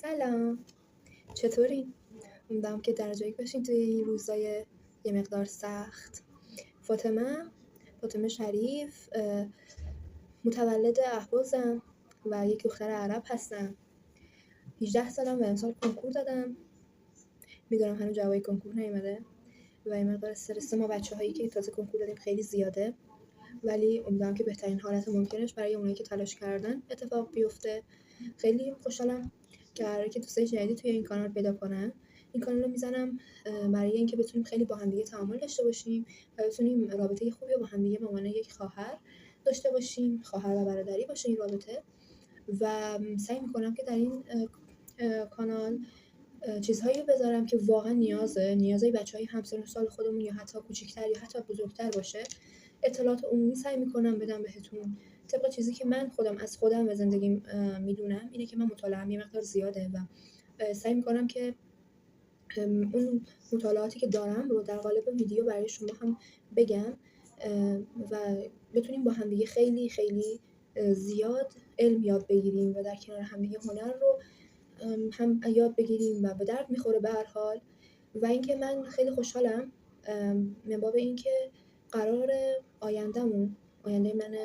سلام، چطورین؟ امیدوارم که در جایی باشین توی این روزای یه مقدار سخت. فاطمه فاطمه شریف، متولد اهوازم و یک دختر عرب هستم. 18 سالم و امسال کنکور دادم. میدونم هنوز جواب کنکور نیومده و این مقدار استرس ما بچه‌هایی که تازه کنکور دادیم خیلی زیاده، ولی امیدوارم که بهترین حالت ممکنش برای اونایی که تلاش کردن اتفاق بیفته. خیلی خوشحالم که قراره که دوستای جدیدی توی این کانال پیدا کنم. این کانال رو میزنم برای اینکه بتونیم خیلی با همدیگه تعامل داشته باشیم و بتونیم رابطه خوبی با همدیگه به عنوان یک خواهر داشته باشیم، خواهر و برادری باشه این رابطه. و سعی میکنم که در این کانال چیزهایی رو بذارم که واقعا نیازهای بچهای همسن و سال خودمون یا حتی کوچیک‌تر یا حتی بزرگتر باشه. اطلاعات عمومی سعی میکنم بدم بهتون طبق چیزی که من خودم از خودم و زندگیم میدونم. اینه که من مطالعه‌ام یه مقدار زیاده و سعی میکنم که اون مطالعاتی که دارم رو در قالب ویدیو برای شما هم بگم و بتونیم با همدیگه خیلی خیلی زیاد علم یاد بگیریم و در کنار همدیگه هنر رو هم یاد بگیریم و به درد میخوره به هر حال. و اینکه من خیلی خوشحالم من باب اینکه قرار آینده من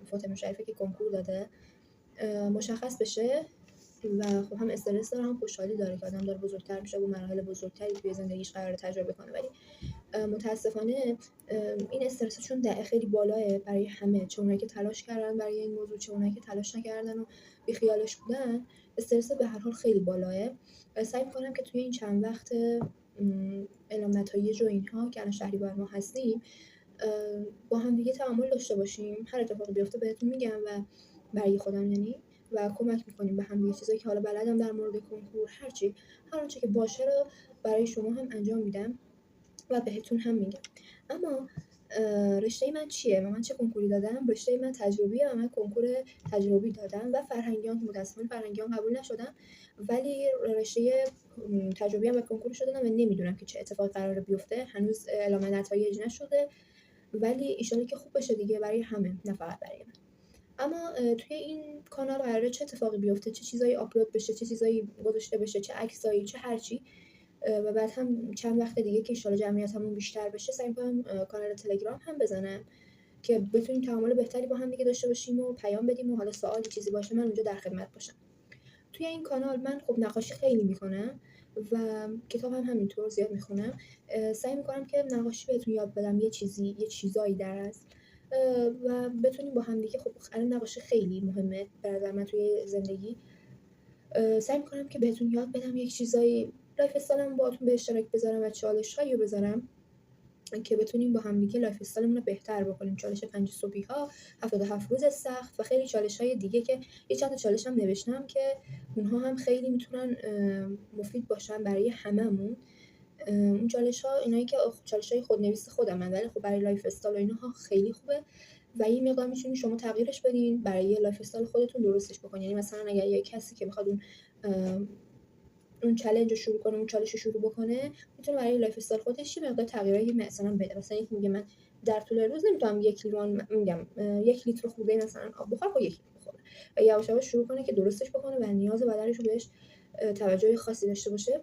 فاطمه شریفه که کنکور داده مشخص بشه و خب هم استرس داره هم خوشحالی داره که آدم داره بزرگتر میشه و مراحل بزرگتری توی زندگیش قرار تجربه کنه. ولی متاسفانه این استرس چون خیلی بالاه برای همه، چه اونایی که تلاش کردن برای این موضوع چه اونایی که تلاش نکردن و بیخیالش بودن، استرس به هر حال خیلی بالاه. سعی می‌کنم که توی این چند وقت اعلام نتایج و اینها که الان شهریور ماه هستیم با هم دیگه تعامل داشته باشیم. هر اتفاقی بیفته بهتون میگم و برای خودم یعنی و کمک میکنیم به هم دیگه. چیزایی که حالا بلدم در مورد کنکور هر آنچه که باشه رو برای شما هم انجام میدم و بهتون هم میگم. اما رشته من چیه و من چه کنکوری دادم؟ رشته من تجربیه و من کنکور تجربی دادم و فرهنگیان که متاسفانه فرهنگیان قبول نشدم، ولی رشته تجربی هم و کنکورش دادم و نمیدونم که چه اتفاقی قراره بیفته. هنوز اعلام نتایج نشده، ولی ایشالا که خوب بشه دیگه برای همه نه فقط برای من. اما توی این کانال قراره چه اتفاقی بیفته، چه چیزایی آپلود بشه، چه چیزایی گذاشته بشه، چه عکسایی، چه هرچی. و بعد هم چند وقت دیگه که انشالله جمعیتمون بیشتر بشه سعی می‌کنم کانال تلگرام هم بزنم که بتونیم تعامل بهتری با هم دیگه داشته باشیم و پیام بدیم و حالا سوالی چیزی باشه من اونجا در خدمت باشم. توی این کانال من خب نقاشی خیلی میکنم و کتاب هم همینطور زیاد میخونم. سعی میکنم که نقاشی بهتون یاد بدم، یه چیزایی در از و بتونیم با هم دیگه. خب الان نقاشی خیلی مهمه به نظر من توی زندگی. سعی میکنم که بهتون یاد بدم یک چیزایی، لایف استایلم باهاتون به اشتراک بذارم و چالش‌هایی رو بذارم که بتونیم با هم دیگه لایف استایلمون رو بهتر بکنیم. چالش 5 صبحی‌ها، 77 روز سخت و خیلی چالش‌های دیگه که یه چند تا چالش هم نوشتم که اونها هم خیلی میتونن مفید باشن برای هممون. اون چالش‌ها اینایی که چالش‌های خودنویس خودمن، ولی خب برای لایف استایل و اینها خیلی خوبه و این مقدار میتونین شما تغییرش بدین برای لایف استایل خودتون درستش بکنین. یعنی مثلا اگر یه کسی که میخواد اون چالش رو شروع کنه، اون چالش رو شروع بکنه، میتونه برای لایف استایل خودش یه مقدار تغییرایی مثلا بده. مثلا یکی میگه من در طول روز نمیتونم 1 لیتر خورده مثلا آب بخورم، خب 1 لیتر بخوره و یواش یواش شروع کنه که درستش بکنه و نیاز بدنش رو بهش توجه خاصی داشته باشه.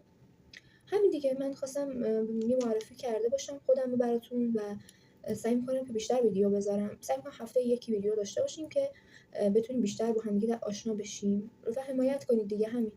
همین دیگه. من خواستم یه معرفی کرده باشم خودم رو براتون و سعی می‌کنم که بیشتر ویدیو بذارم. سعی می‌کنم هفته یکی ویدیو داشته باشیم که بتونیم بیشتر با هم دیگه آشنا بشیم و حمایت کنید دیگه. همین.